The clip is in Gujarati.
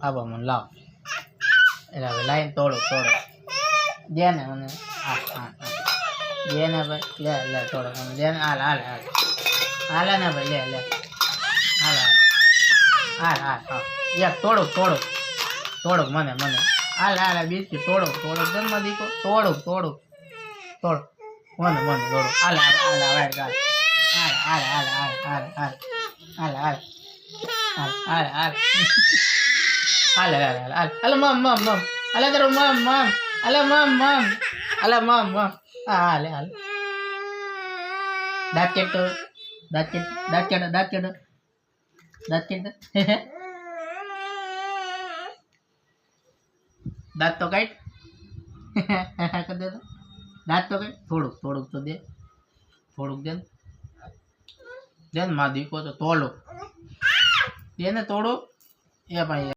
આવા મને લાવ એટલે હવે લાઈન તોડો દે ને મને હા દે ને ભાઈ લે તોડો દે ને હાલે ને ભાઈ લે હાલ એક તોડું મને હાલ બીજી તોડું જન્મ દીકો તોડું મને તોડું હાલ મમ હાલે તારું મમ હાલે મમ હાલે દાંત કેટ દાંત તો કાઢ કરી દે દાંત તો કાઢ થોડુંક તો દે દે ને માં દીકો તો તોડો દે ને તોડો એ ભાઈ